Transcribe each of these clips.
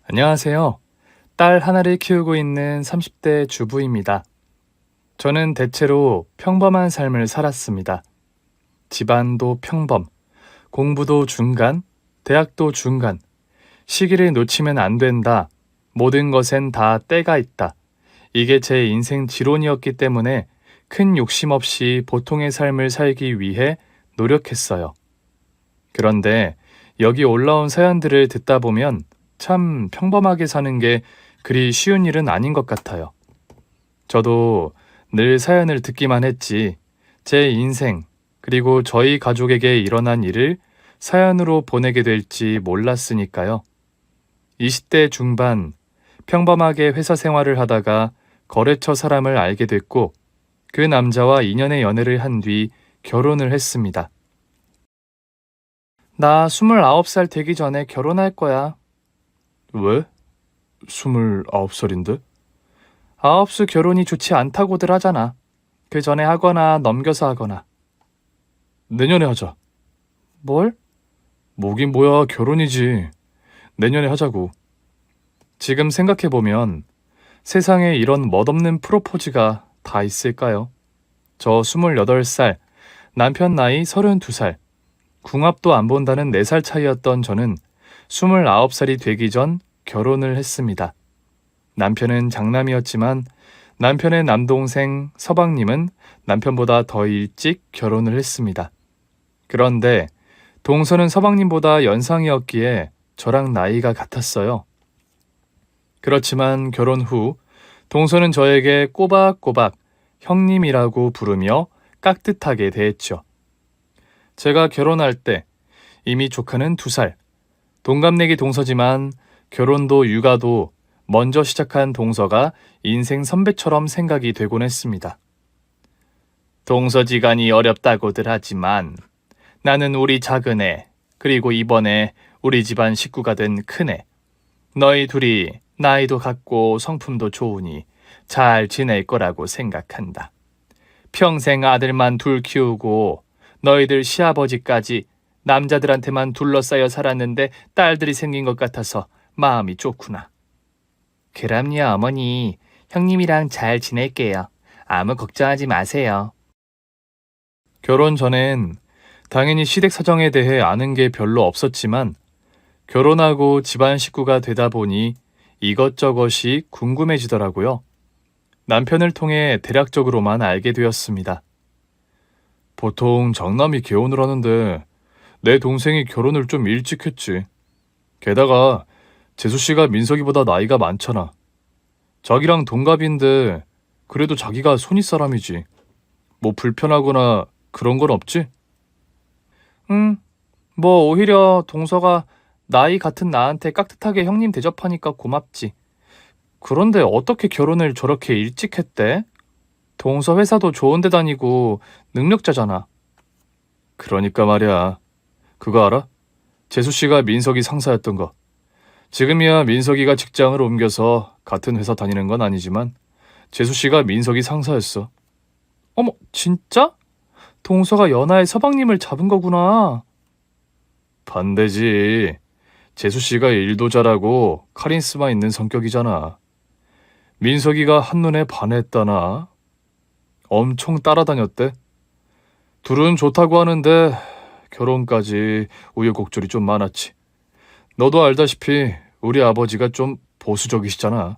안녕하세요. 딸 하나를 키우고 있는 30대 주부입니다. 저는 대체로 평범한 삶을 살았습니다. 집안도 평범, 공부도 중간, 대학도 중간, 시기를 놓치면 안 된다. 모든 것엔 다 때가 있다. 이게 제 인생 지론이었기 때문에 큰 욕심 없이 보통의 삶을 살기 위해 노력했어요. 그런데 여기 올라온 사연들을 듣다 보면 참 평범하게 사는 게 그리 쉬운 일은 아닌 것 같아요. 저도 늘 사연을 듣기만 했지, 제 인생, 그리고 저희 가족에게 일어난 일을 사연으로 보내게 될지 몰랐으니까요. 20대 중반, 평범하게 회사 생활을 하다가 거래처 사람을 알게 됐고, 그 남자와 2년의 연애를 한 뒤 결혼을 했습니다. 나 29살 되기 전에 결혼할 거야. 왜? 29살인데? 아홉수 결혼이 좋지 않다고들 하잖아. 그 전에 하거나 넘겨서 하거나. 내년에 하자. 뭘? 뭐긴 뭐야, 결혼이지. 내년에 하자고. 지금 생각해보면 세상에 이런 멋없는 프로포즈가 다 있을까요? 저 28살, 남편 나이 32살, 궁합도 안 본다는 4살 차이였던 저는 29살이 되기 전 결혼을 했습니다. 남편은 장남이었지만 남편의 남동생 서방님은 남편보다 더 일찍 결혼을 했습니다. 그런데 동서는 서방님보다 연상이었기에 저랑 나이가 같았어요. 그렇지만 결혼 후 동서는 저에게 꼬박꼬박 형님이라고 부르며 깍듯하게 대했죠. 제가 결혼할 때 이미 조카는 2살, 동갑내기 동서지만 결혼도 육아도 먼저 시작한 동서가 인생 선배처럼 생각이 되곤 했습니다. 동서지간이 어렵다고들 하지만 나는 우리 작은애, 그리고 이번에 우리 집안 식구가 된 큰애, 너희 둘이 나이도 같고 성품도 좋으니 잘 지낼 거라고 생각한다. 평생 아들만 둘 키우고 너희들 시아버지까지 남자들한테만 둘러싸여 살았는데 딸들이 생긴 것 같아서 마음이 좋구나. 그럼요, 어머니. 형님이랑 잘 지낼게요. 아무 걱정하지 마세요. 결혼 전엔 당연히 시댁 사정에 대해 아는 게 별로 없었지만 결혼하고 집안 식구가 되다 보니 이것저것이 궁금해지더라고요. 남편을 통해 대략적으로만 알게 되었습니다. 보통 장남이 개혼을 하는데 내 동생이 결혼을 좀 일찍 했지. 게다가 재수 씨가 민석이보다 나이가 많잖아. 자기랑 동갑인데 그래도 자기가 손윗사람이지. 뭐 불편하거나 그런 건 없지? 뭐 오히려 동서가 나이 같은 나한테 깍듯하게 형님 대접하니까 고맙지. 그런데 어떻게 결혼을 저렇게 일찍 했대? 동서 회사도 좋은 데 다니고 능력자잖아. 그러니까 말이야. 그거 알아? 재수 씨가 민석이 상사였던 거. 지금이야 민석이가 직장을 옮겨서 같은 회사 다니는 건 아니지만 재수 씨가 민석이 상사였어. 어머, 진짜? 동서가 연하의 서방님을 잡은 거구나. 반대지. 재수 씨가 일도 잘하고 카리스마 있는 성격이잖아. 민석이가 한눈에 반했다나? 엄청 따라다녔대. 둘은 좋다고 하는데 결혼까지 우여곡절이 좀 많았지. 너도 알다시피 우리 아버지가 좀 보수적이시잖아.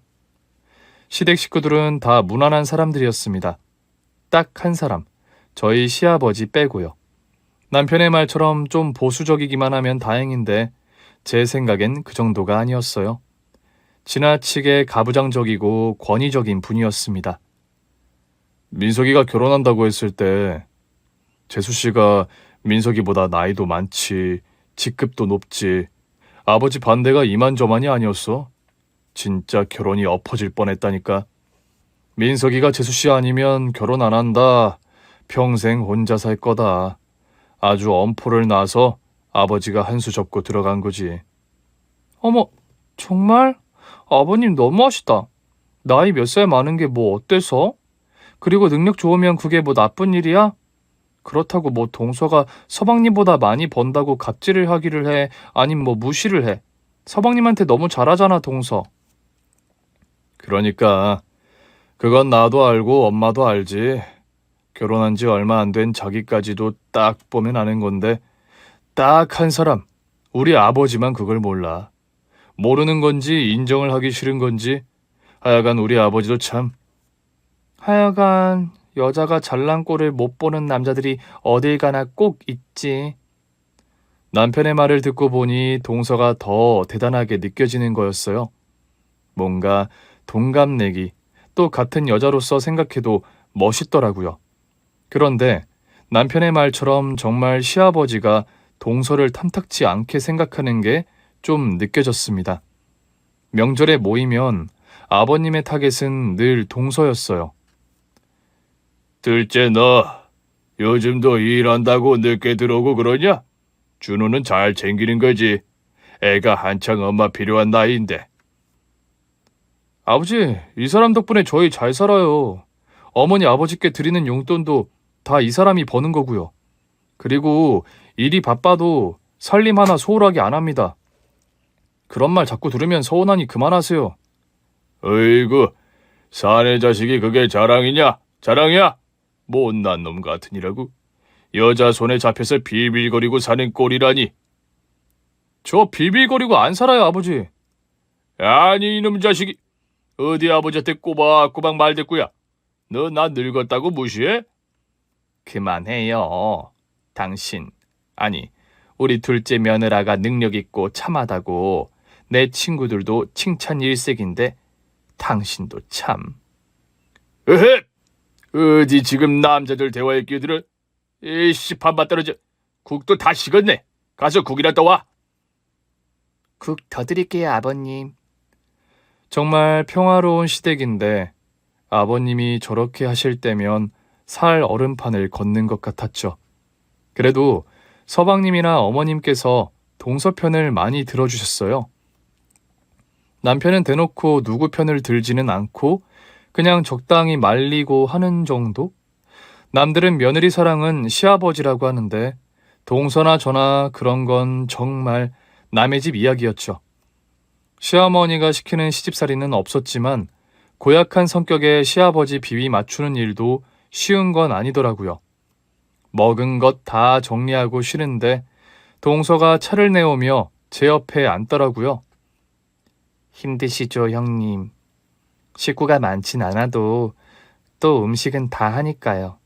시댁 식구들은 다 무난한 사람들이었습니다. 딱 한 사람, 저희 시아버지 빼고요. 남편의 말처럼 좀 보수적이기만 하면 다행인데 제 생각엔 그 정도가 아니었어요. 지나치게 가부장적이고 권위적인 분이었습니다. 민석이가 결혼한다고 했을 때 재수 씨가 민석이보다 나이도 많지, 직급도 높지, 아버지 반대가 이만저만이 아니었어. 진짜 결혼이 엎어질 뻔했다니까. 민석이가 재수 씨 아니면 결혼 안 한다. 평생 혼자 살 거다. 아주 엄포를 놔서 아버지가 한 수 접고 들어간 거지. 어머, 정말? 아버님 너무하시다. 나이 몇 살 많은 게 뭐 어때서? 그리고 능력 좋으면 그게 뭐 나쁜 일이야? 그렇다고 뭐 동서가 서방님보다 많이 번다고 갑질을 하기를 해? 아님 뭐 무시를 해? 서방님한테 너무 잘하잖아, 동서. 그러니까 그건 나도 알고 엄마도 알지. 결혼한 지 얼마 안 된 자기까지도 딱 보면 아는 건데 딱 한 사람, 우리 아버지만 그걸 몰라. 모르는 건지 인정을 하기 싫은 건지 하여간 우리 아버지도 참. 하여간 여자가 잘난 꼴을 못 보는 남자들이 어딜 가나 꼭 있지. 남편의 말을 듣고 보니 동서가 더 대단하게 느껴지는 거였어요. 뭔가 동갑내기, 또 같은 여자로서 생각해도 멋있더라고요. 그런데 남편의 말처럼 정말 시아버지가 동서를 탐탁치 않게 생각하는 게 좀 느껴졌습니다. 명절에 모이면 아버님의 타겟은 늘 동서였어요. 둘째 너, 요즘도 일한다고 늦게 들어오고 그러냐? 준호는 잘 챙기는 거지. 애가 한창 엄마 필요한 나이인데. 아버지, 이 사람 덕분에 저희 잘 살아요. 어머니 아버지께 드리는 용돈도 다 이 사람이 버는 거고요. 그리고 일이 바빠도 살림 하나 소홀하게 안 합니다. 그런 말 자꾸 들으면 서운하니 그만하세요. 어이구, 사내 자식이 그게 자랑이냐? 자랑이야? 못난 놈 같으니라고. 여자 손에 잡혀서 빌빌거리고 사는 꼴이라니. 저 빌빌거리고 안 살아요, 아버지. 아니 이놈 자식이. 어디 아버지한테 꼬박꼬박 말대꾸야. 너 나 늙었다고 무시해? 그만해요. 당신, 아니 우리 둘째 며느라가 능력 있고 참하다고 내 친구들도 칭찬 일색인데 당신도 참. 으헣! 어디 지금 남자들 대화에 끼어들어? 이씨 반반 떨어져. 국도 다 식었네. 가서 국이나 떠와. 국 더 드릴게요, 아버님. 정말 평화로운 시댁인데 아버님이 저렇게 하실 때면 살 얼음판을 걷는 것 같았죠. 그래도 서방님이나 어머님께서 동서 편을 많이 들어주셨어요. 남편은 대놓고 누구 편을 들지는 않고 그냥 적당히 말리고 하는 정도? 남들은 며느리 사랑은 시아버지라고 하는데 동서나 저나 그런 건 정말 남의 집 이야기였죠. 시어머니가 시키는 시집살이는 없었지만 고약한 성격의 시아버지 비위 맞추는 일도 쉬운 건 아니더라고요. 먹은 것 다 정리하고 쉬는데 동서가 차를 내오며 제 옆에 앉더라고요. 힘드시죠, 형님. 식구가 많진 않아도 또 음식은 다 하니까요.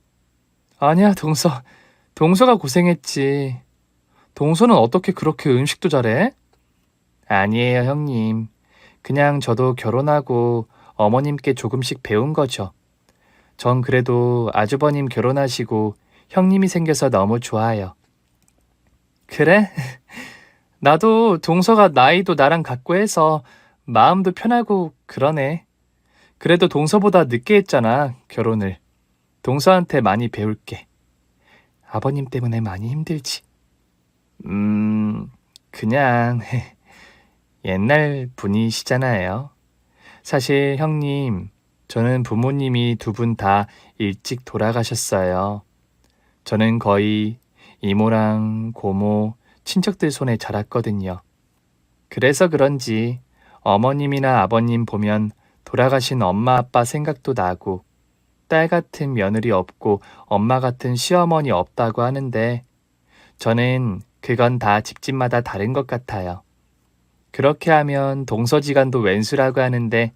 아니야, 동서. 동서가 고생했지. 동서는 어떻게 그렇게 음식도 잘해? 아니에요, 형님. 그냥 저도 결혼하고 어머님께 조금씩 배운 거죠. 전 그래도 아주버님 결혼하시고 형님이 생겨서 너무 좋아요. 그래? 나도 동서가 나이도 나랑 같고 해서 마음도 편하고 그러네. 그래도 동서보다 늦게 했잖아, 결혼을. 동서한테 많이 배울게. 아버님 때문에 많이 힘들지. 그냥 옛날 분이시잖아요. 사실 형님, 저는 부모님이 두 분 다 일찍 돌아가셨어요. 저는 거의 이모랑 고모, 친척들 손에 자랐거든요. 그래서 그런지 어머님이나 아버님 보면 돌아가신 엄마 아빠 생각도 나고 딸 같은 며느리 없고 엄마 같은 시어머니 없다고 하는데 저는 그건 다 집집마다 다른 것 같아요. 그렇게 하면 동서지간도 왼수라고 하는데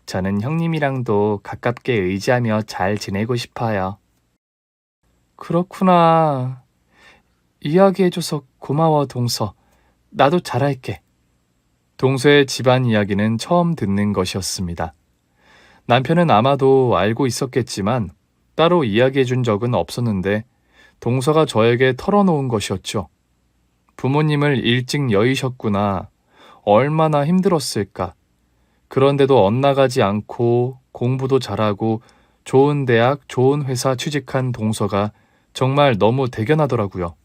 저는 형님이랑도 가깝게 의지하며 잘 지내고 싶어요. 그렇구나. 이야기해줘서 고마워, 동서. 나도 잘할게. 동서의 집안 이야기는 처음 듣는 것이었습니다. 남편은 아마도 알고 있었겠지만 따로 이야기해준 적은 없었는데 동서가 저에게 털어놓은 것이었죠. 부모님을 일찍 여의셨구나. 얼마나 힘들었을까. 그런데도 엇나가지 않고 공부도 잘하고 좋은 대학, 좋은 회사 취직한 동서가 정말 너무 대견하더라고요.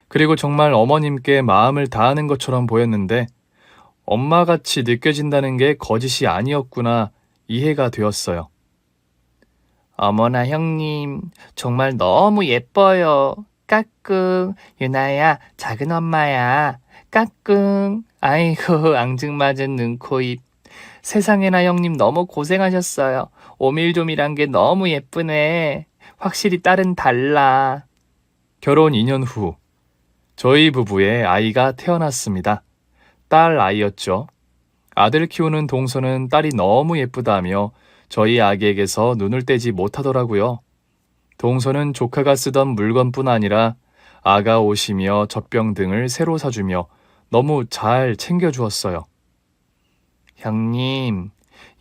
그리고 정말 어머님께 마음을 다하는 것처럼 보였는데 엄마같이 느껴진다는 게 거짓이 아니었구나 이해가 되었어요. 어머나 형님, 정말 너무 예뻐요. 까꿍, 유나야, 작은 엄마야. 까꿍. 아이고, 앙증맞은 눈, 코, 입. 세상에나 형님 너무 고생하셨어요. 오밀조밀한 게 너무 예쁘네. 확실히 딸은 달라. 결혼 2년 후 저희 부부의 아이가 태어났습니다. 딸 아이였죠. 아들 키우는 동서는 딸이 너무 예쁘다며 저희 아기에게서 눈을 떼지 못하더라고요. 동서는 조카가 쓰던 물건뿐 아니라 아가 옷이며 젖병 등을 새로 사주며 너무 잘 챙겨주었어요. 형님,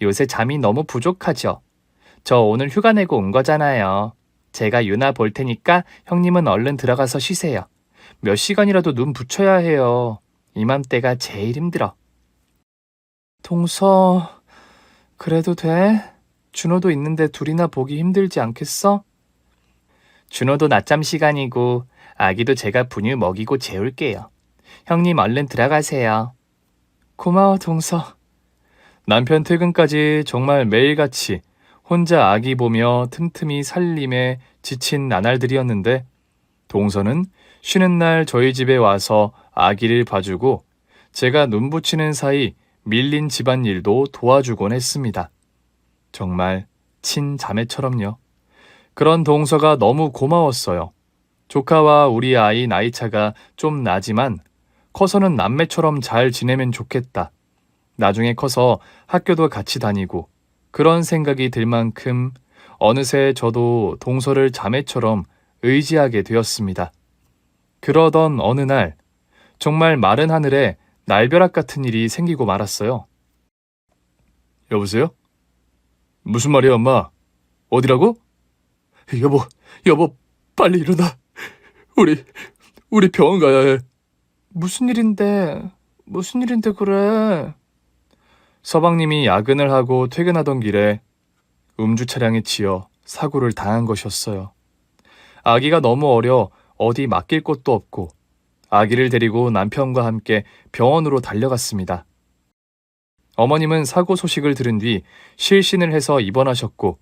요새 잠이 너무 부족하죠? 저 오늘 휴가 내고 온 거잖아요. 제가 유나 볼 테니까 형님은 얼른 들어가서 쉬세요. 몇 시간이라도 눈 붙여야 해요. 이맘때가 제일 힘들어. 동서, 그래도 돼? 준호도 있는데 둘이나 보기 힘들지 않겠어? 준호도 낮잠 시간이고 아기도 제가 분유 먹이고 재울게요. 형님 얼른 들어가세요. 고마워, 동서. 남편 퇴근까지 정말 매일같이 혼자 아기 보며 틈틈이 살림에 지친 나날들이었는데 동서는 쉬는 날 저희 집에 와서 아기를 봐주고 제가 눈 붙이는 사이 밀린 집안일도 도와주곤 했습니다. 정말 친자매처럼요. 그런 동서가 너무 고마웠어요. 조카와 우리 아이 나이차가 좀 나지만 커서는 남매처럼 잘 지내면 좋겠다. 나중에 커서 학교도 같이 다니고 그런 생각이 들 만큼 어느새 저도 동서를 자매처럼 의지하게 되었습니다. 그러던 어느 날 정말 마른 하늘에 날벼락 같은 일이 생기고 말았어요. 여보세요? 무슨 말이야, 엄마? 어디라고? 여보, 빨리 일어나. 우리 병원 가야 해. 무슨 일인데 그래? 서방님이 야근을 하고 퇴근하던 길에 음주 차량에 치여 사고를 당한 것이었어요. 아기가 너무 어려 어디 맡길 곳도 없고 아기를 데리고 남편과 함께 병원으로 달려갔습니다. 어머님은 사고 소식을 들은 뒤 실신을 해서 입원하셨고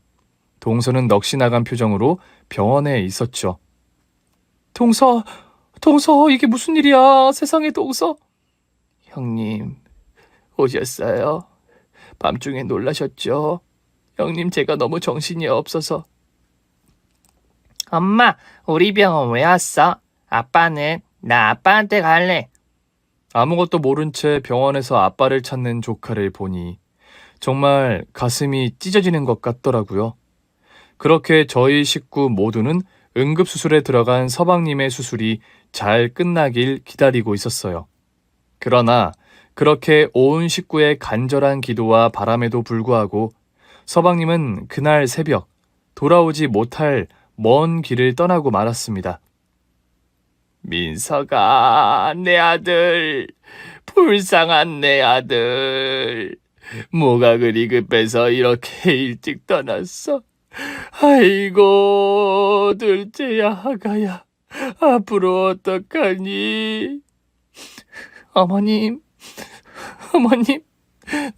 동서는 넋이 나간 표정으로 병원에 있었죠. 동서, 이게 무슨 일이야? 세상에, 동서. 형님, 오셨어요? 밤중에 놀라셨죠? 형님, 제가 너무 정신이 없어서. 엄마, 우리 병원 왜 왔어? 아빠는? 나 아빠한테 갈래. 아무것도 모른 채 병원에서 아빠를 찾는 조카를 보니 정말 가슴이 찢어지는 것 같더라고요. 그렇게 저희 식구 모두는 응급수술에 들어간 서방님의 수술이 잘 끝나길 기다리고 있었어요. 그러나 그렇게 온 식구의 간절한 기도와 바람에도 불구하고 서방님은 그날 새벽 돌아오지 못할 먼 길을 떠나고 말았습니다. 민서가, 내 아들, 불쌍한 내 아들. 뭐가 그리 급해서 이렇게 일찍 떠났어? 아이고, 둘째야, 아가야, 앞으로 어떡하니? 어머님,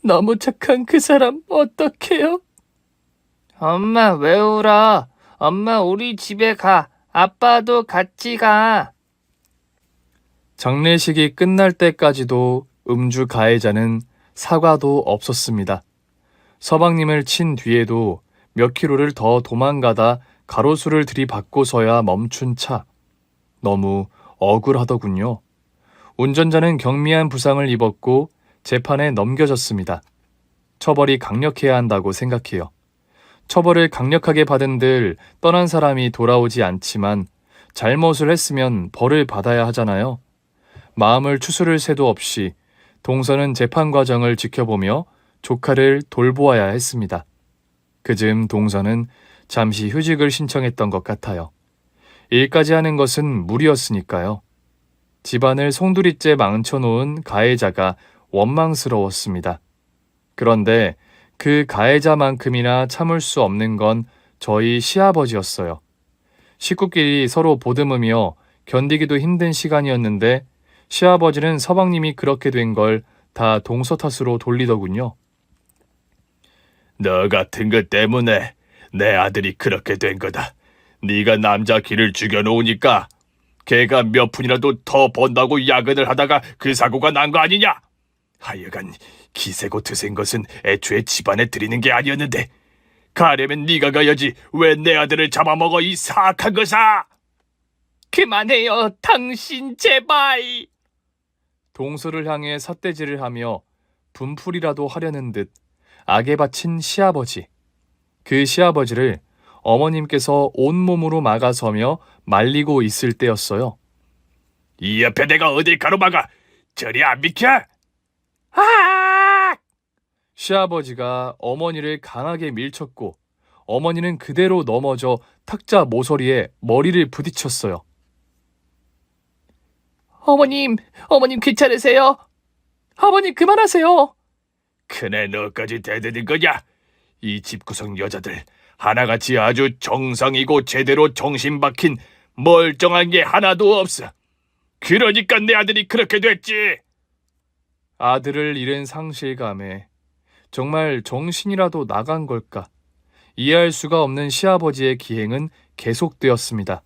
너무 착한 그 사람 어떡해요? 엄마, 왜 울어? 엄마, 우리 집에 가. 아빠도 같이 가. 장례식이 끝날 때까지도 음주 가해자는 사과도 없었습니다. 서방님을 친 뒤에도 몇 킬로를 더 도망가다 가로수를 들이받고서야 멈춘 차. 너무 억울하더군요. 운전자는 경미한 부상을 입었고 재판에 넘겨졌습니다. 처벌이 강력해야 한다고 생각해요. 처벌을 강력하게 받은들 떠난 사람이 돌아오지 않지만 잘못을 했으면 벌을 받아야 하잖아요. 마음을 추스를 새도 없이 동서는 재판 과정을 지켜보며 조카를 돌보아야 했습니다. 그즈음 동서는 잠시 휴직을 신청했던 것 같아요. 일까지 하는 것은 무리였으니까요. 집안을 송두리째 망쳐놓은 가해자가 원망스러웠습니다. 그런데 그 가해자만큼이나 참을 수 없는 건 저희 시아버지였어요. 식구끼리 서로 보듬으며 견디기도 힘든 시간이었는데 시아버지는 서방님이 그렇게 된 걸 다 동서 탓으로 돌리더군요. 너 같은 것 때문에 내 아들이 그렇게 된 거다. 네가 남자 길을 죽여놓으니까 걔가 몇 푼이라도 더 번다고 야근을 하다가 그 사고가 난 거 아니냐? 하여간 기세고 드센 것은 애초에 집안에 들이는 게 아니었는데 가려면 네가 가야지. 왜 내 아들을 잡아먹어, 이 사악한 것아! 그만해요, 당신 제발. 동서를 향해 삿대질을 하며 분풀이라도 하려는 듯 악에 바친 시아버지. 그 시아버지를 어머님께서 온몸으로 막아서며 말리고 있을 때였어요. 이 옆에 내가 어딜 가로막아? 저리 안 비켜? 아! 시아버지가 어머니를 강하게 밀쳤고 어머니는 그대로 넘어져 탁자 모서리에 머리를 부딪혔어요. 어머님 괜찮으세요? 어머님 그만하세요. 큰애 너까지 대드는 거냐? 이 집구석 여자들 하나같이 아주 정상이고 제대로 정신 박힌 멀쩡한 게 하나도 없어. 그러니까 내 아들이 그렇게 됐지. 아들을 잃은 상실감에 정말 정신이라도 나간 걸까? 이해할 수가 없는 시아버지의 기행은 계속되었습니다.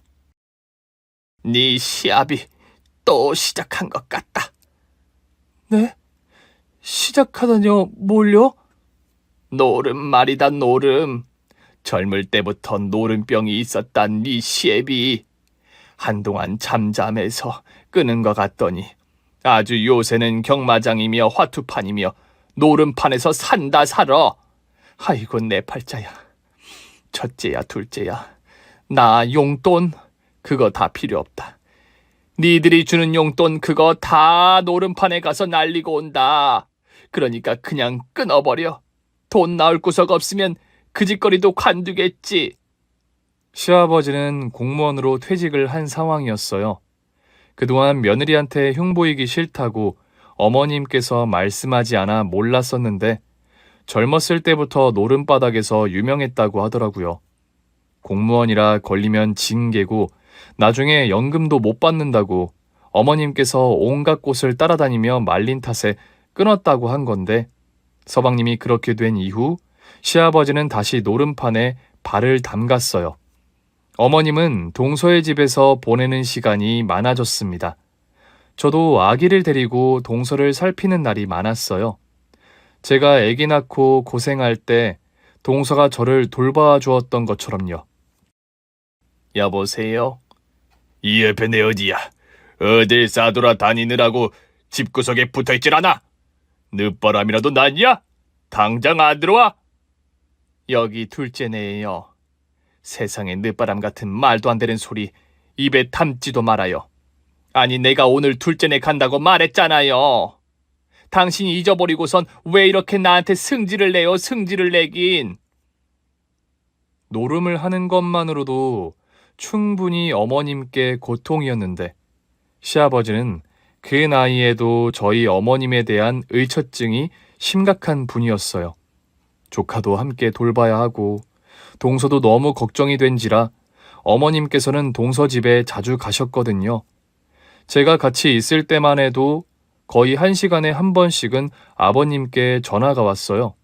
네 시합이 또 시작한 것 같다. 네? 시작하다뇨? 뭘요? 노름 말이다, 노름. 젊을 때부터 노름병이 있었단 네 시애비. 한동안 잠잠해서 끄는 것 같더니 아주 요새는 경마장이며 화투판이며 노름판에서 산다 살아. 아이고 내 팔자야. 첫째야 둘째야. 나 용돈 그거 다 필요 없다. 니들이 주는 용돈 그거 다 노름판에 가서 날리고 온다. 그러니까 그냥 끊어버려. 돈 나올 구석 없으면 그 짓거리도 관두겠지. 시아버지는 공무원으로 퇴직을 한 상황이었어요. 그동안 며느리한테 흉보이기 싫다고 어머님께서 말씀하지 않아 몰랐었는데 젊었을 때부터 노름바닥에서 유명했다고 하더라고요. 공무원이라 걸리면 징계고 나중에 연금도 못 받는다고 어머님께서 온갖 곳을 따라다니며 말린 탓에 끊었다고 한 건데 서방님이 그렇게 된 이후 시아버지는 다시 노름판에 발을 담갔어요. 어머님은 동서의 집에서 보내는 시간이 많아졌습니다. 저도 아기를 데리고 동서를 살피는 날이 많았어요. 제가 아기 낳고 고생할 때 동서가 저를 돌봐 주었던 것처럼요. 여보세요? 이 옆에 내 어디야? 어딜 싸돌아 다니느라고 집구석에 붙어있질 않아? 늦바람이라도 났냐? 당장 안 들어와? 여기 둘째네요. 세상에 늦바람 같은 말도 안 되는 소리 입에 담지도 말아요. 아니 내가 오늘 둘째네 간다고 말했잖아요. 당신이 잊어버리고선 왜 이렇게 나한테 승질을 내요, 승질을 내긴. 노름을 하는 것만으로도 충분히 어머님께 고통이었는데 시아버지는 그 나이에도 저희 어머님에 대한 의처증이 심각한 분이었어요. 조카도 함께 돌봐야 하고 동서도 너무 걱정이 된지라 어머님께서는 동서 집에 자주 가셨거든요. 제가 같이 있을 때만 해도 거의 1시간에 한 번씩은 아버님께 전화가 왔어요.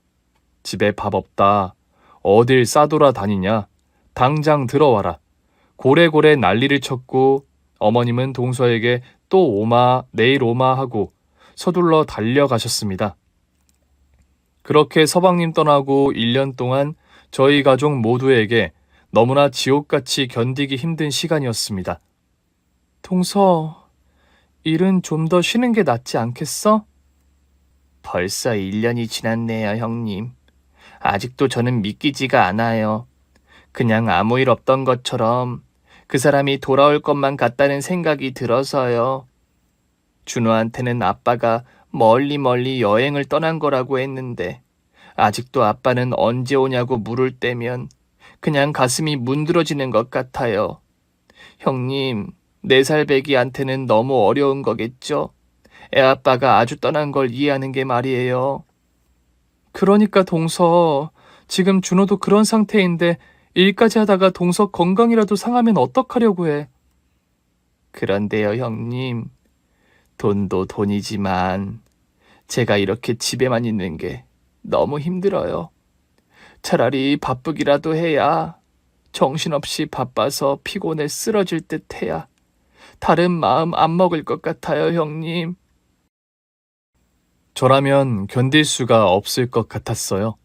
집에 밥 없다. 어딜 싸돌아 다니냐. 당장 들어와라. 고래고래 난리를 쳤고 어머님은 동서에게 또 오마, 내일 오마 하고 서둘러 달려가셨습니다. 그렇게 서방님 떠나고 1년 동안 저희 가족 모두에게 너무나 지옥같이 견디기 힘든 시간이었습니다. 동서, 일은 좀 더 쉬는 게 낫지 않겠어? 벌써 1년이 지났네요, 형님. 아직도 저는 믿기지가 않아요. 그냥 아무 일 없던 것처럼 그 사람이 돌아올 것만 같다는 생각이 들어서요. 준호한테는 아빠가 멀리 여행을 떠난 거라고 했는데 아직도 아빠는 언제 오냐고 물을 때면 그냥 가슴이 문드러지는 것 같아요. 형님, 4살 배기한테는 너무 어려운 거겠죠? 애아빠가 아주 떠난 걸 이해하는 게 말이에요. 그러니까 동서, 지금 준호도 그런 상태인데 일까지 하다가 동서 건강이라도 상하면 어떡하려고 해. 그런데요, 형님. 돈도 돈이지만 제가 이렇게 집에만 있는 게 너무 힘들어요. 차라리 바쁘기라도 해야 정신없이 바빠서 피곤해 쓰러질 듯 해야 다른 마음 안 먹을 것 같아요, 형님. 저라면 견딜 수가 없을 것 같았어요.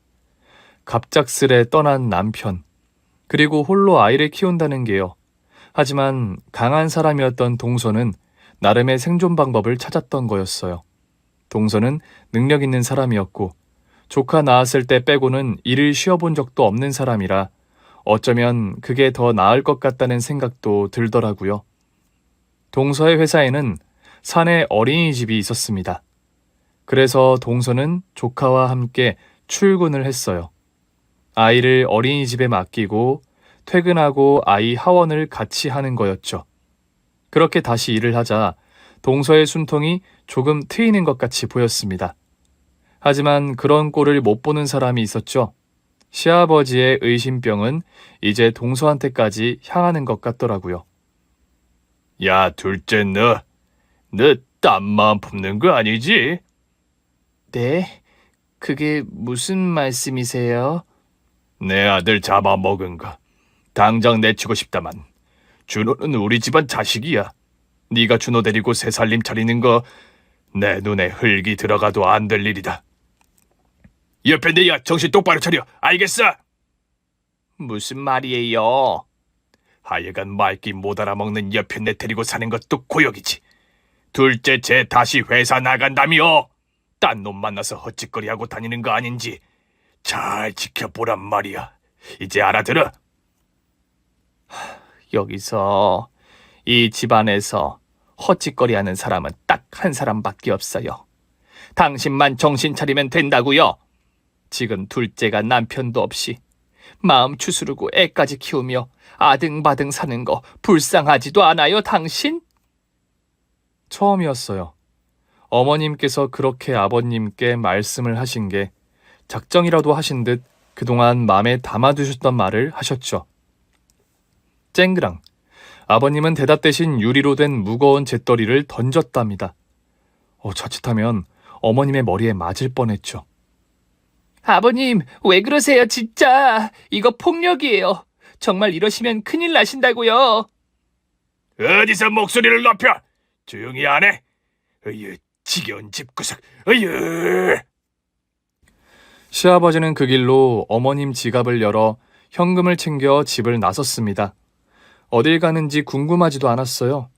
갑작스레 떠난 남편, 그리고 홀로 아이를 키운다는 게요. 하지만 강한 사람이었던 동서는 나름의 생존 방법을 찾았던 거였어요. 동서는 능력 있는 사람이었고, 조카 낳았을 때 빼고는 일을 쉬어본 적도 없는 사람이라 어쩌면 그게 더 나을 것 같다는 생각도 들더라고요. 동서의 회사에는 사내 어린이집이 있었습니다. 그래서 동서는 조카와 함께 출근을 했어요. 아이를 어린이집에 맡기고 퇴근하고 아이 하원을 같이 하는 거였죠. 그렇게 다시 일을 하자 동서의 숨통이 조금 트이는 것 같이 보였습니다. 하지만 그런 꼴을 못 보는 사람이 있었죠. 시아버지의 의심병은 이제 동서한테까지 향하는 것 같더라고요. 야, 둘째 너 딴마음 품는 거 아니지? 네? 그게 무슨 말씀이세요? 내 아들 잡아먹은 거 당장 내치고 싶다만 준호는 우리 집안 자식이야. 네가 준호 데리고 새 살림 차리는 거 내 눈에 흙이 들어가도 안 될 일이다. 옆에 내야 정신 똑바로 차려. 알겠어? 무슨 말이에요? 하여간 말귀 못 알아먹는 옆에 내 데리고 사는 것도 고역이지. 둘째 쟤 다시 회사 나간다며. 딴 놈 만나서 헛짓거리하고 다니는 거 아닌지 잘 지켜보란 말이야. 이제 알아들어? 여기서 이 집안에서 헛짓거리하는 사람은 딱 한 사람밖에 없어요. 당신만 정신 차리면 된다고요. 지금 둘째가 남편도 없이 마음 추스르고 애까지 키우며 아등바등 사는 거 불쌍하지도 않아요, 당신? 처음이었어요. 어머님께서 그렇게 아버님께 말씀을 하신 게 작정이라도 하신 듯 그동안 마음에 담아두셨던 말을 하셨죠. 쨍그랑 아버님은 대답 대신 유리로 된 무거운 재떨이를 던졌답니다. 자칫하면 어머님의 머리에 맞을 뻔했죠. 아버님, 왜 그러세요, 진짜? 이거 폭력이에요. 정말 이러시면 큰일 나신다고요. 어디서 목소리를 높여? 조용히 안 해? 어휴, 지겨운 집구석. 어휴. 시아버지는 그 길로 어머님 지갑을 열어 현금을 챙겨 집을 나섰습니다. 어딜 가는지 궁금하지도 않았어요.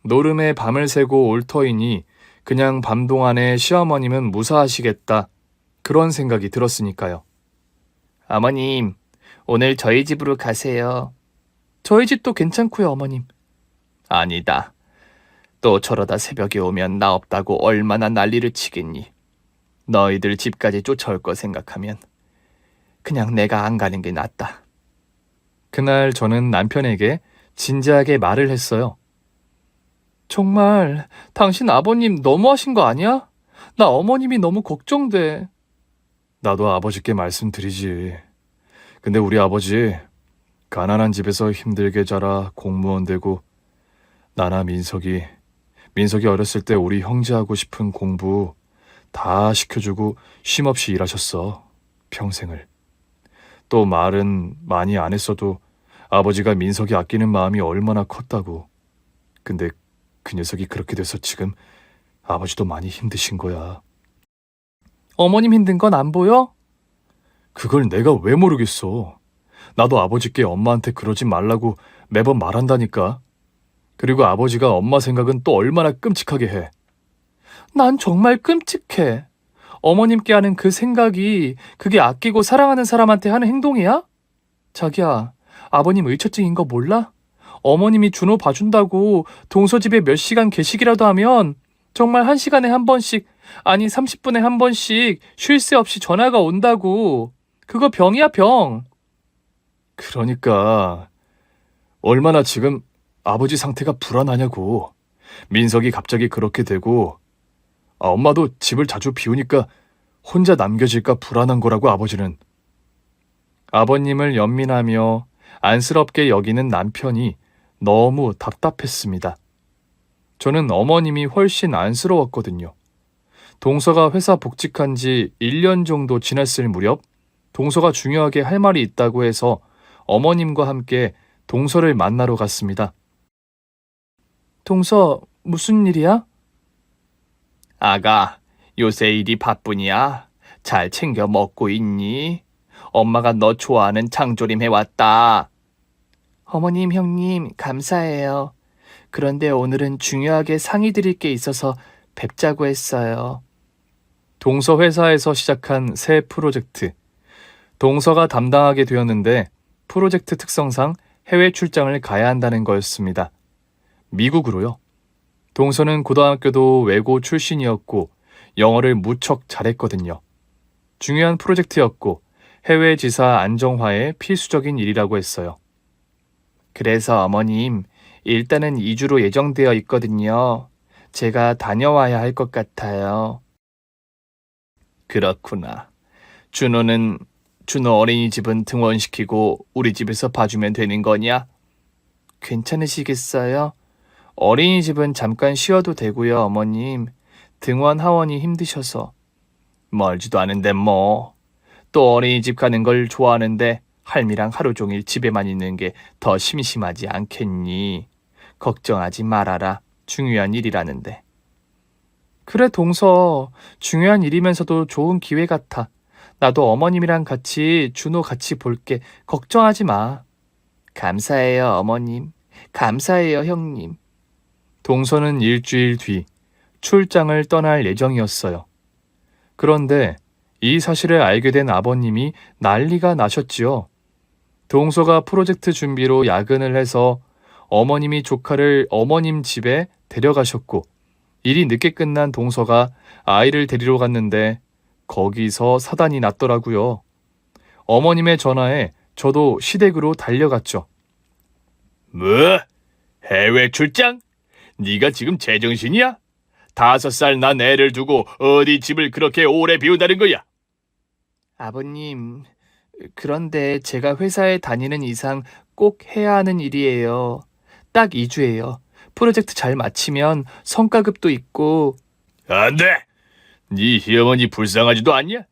노름에 밤을 새고 올 터이니 그냥 밤 동안에 시어머님은 무사하시겠다. 그런 생각이 들었으니까요. 어머님, 오늘 저희 집으로 가세요. 저희 집도 괜찮고요, 어머님. 아니다. 또 저러다 새벽에 오면 나 없다고 얼마나 난리를 치겠니. 너희들 집까지 쫓아올 거 생각하면 그냥 내가 안 가는 게 낫다. 그날 저는 남편에게 진지하게 말을 했어요. 정말 당신 아버님 너무하신 거 아니야? 나 어머님이 너무 걱정돼. 나도 아버지께 말씀드리지. 근데 우리 아버지 가난한 집에서 힘들게 자라 공무원 되고 나나 민석이 어렸을 때 우리 형제 하고 싶은 공부 다 시켜주고 쉼없이 일하셨어. 평생을. 또 말은 많이 안 했어도 아버지가 민석이 아끼는 마음이 얼마나 컸다고. 근데 그 녀석이 그렇게 돼서 지금 아버지도 많이 힘드신 거야. 어머님 힘든 건 안 보여? 그걸 내가 왜 모르겠어. 나도 아버지께 엄마한테 그러지 말라고 매번 말한다니까. 그리고 아버지가 엄마 생각은 또 얼마나 끔찍하게 해. 난 정말 끔찍해. 어머님께 하는 그 생각이 그게 아끼고 사랑하는 사람한테 하는 행동이야? 자기야, 아버님 의처증인 거 몰라? 어머님이 준호 봐준다고 동서집에 몇 시간 계시기라도 하면 정말 1시간에 한 번씩, 아니 30분에 한 번씩 쉴 새 없이 전화가 온다고. 그거 병이야, 병. 그러니까 얼마나 지금 아버지 상태가 불안하냐고. 민석이 갑자기 그렇게 되고 엄마도 집을 자주 비우니까 혼자 남겨질까 불안한 거라고 아버지는. 아버님을 연민하며 안쓰럽게 여기는 남편이 너무 답답했습니다. 저는 어머님이 훨씬 안쓰러웠거든요. 동서가 회사 복직한 지 1년 정도 지났을 무렵 동서가 중요하게 할 말이 있다고 해서 어머님과 함께 동서를 만나러 갔습니다. 동서, 무슨 일이야? 아가, 요새 일이 바쁘냐? 잘 챙겨 먹고 있니? 엄마가 너 좋아하는 장조림 해왔다. 어머님, 형님, 감사해요. 그런데 오늘은 중요하게 상의 드릴 게 있어서 뵙자고 했어요. 동서 회사에서 시작한 새 프로젝트. 동서가 담당하게 되었는데 프로젝트 특성상 해외 출장을 가야 한다는 거였습니다. 미국으로요. 동서는 고등학교도 외고 출신이었고 영어를 무척 잘했거든요. 중요한 프로젝트였고 해외 지사 안정화에 필수적인 일이라고 했어요. 그래서 어머님, 일단은 2주로 예정되어 있거든요. 제가 다녀와야 할 것 같아요. 그렇구나. 준호 어린이집은 등원시키고 우리 집에서 봐주면 되는 거냐? 괜찮으시겠어요? 어린이집은 잠깐 쉬어도 되고요, 어머님. 등원 하원이 힘드셔서. 멀지도 않은데 뭐. 또 어린이집 가는 걸 좋아하는데 할미랑 하루 종일 집에만 있는 게 더 심심하지 않겠니? 걱정하지 말아라. 중요한 일이라는데. 그래, 동서. 중요한 일이면서도 좋은 기회 같아. 나도 어머님이랑 같이 준호 같이 볼게. 걱정하지 마. 감사해요, 어머님. 감사해요, 형님. 동서는 일주일 뒤 출장을 떠날 예정이었어요. 그런데 이 사실을 알게 된 아버님이 난리가 나셨지요. 동서가 프로젝트 준비로 야근을 해서 어머님이 조카를 어머님 집에 데려가셨고 일이 늦게 끝난 동서가 아이를 데리러 갔는데 거기서 사단이 났더라고요. 어머님의 전화에 저도 시댁으로 달려갔죠. 뭐? 해외 출장? 네가 지금 제정신이야? 5살 난 애를 두고 어디 집을 그렇게 오래 비운다는 거야? 아버님, 그런데 제가 회사에 다니는 이상 꼭 해야 하는 일이에요. 딱 2주예요. 프로젝트 잘 마치면 성과급도 있고. 안 돼! 네 시어머니 불쌍하지도 않냐?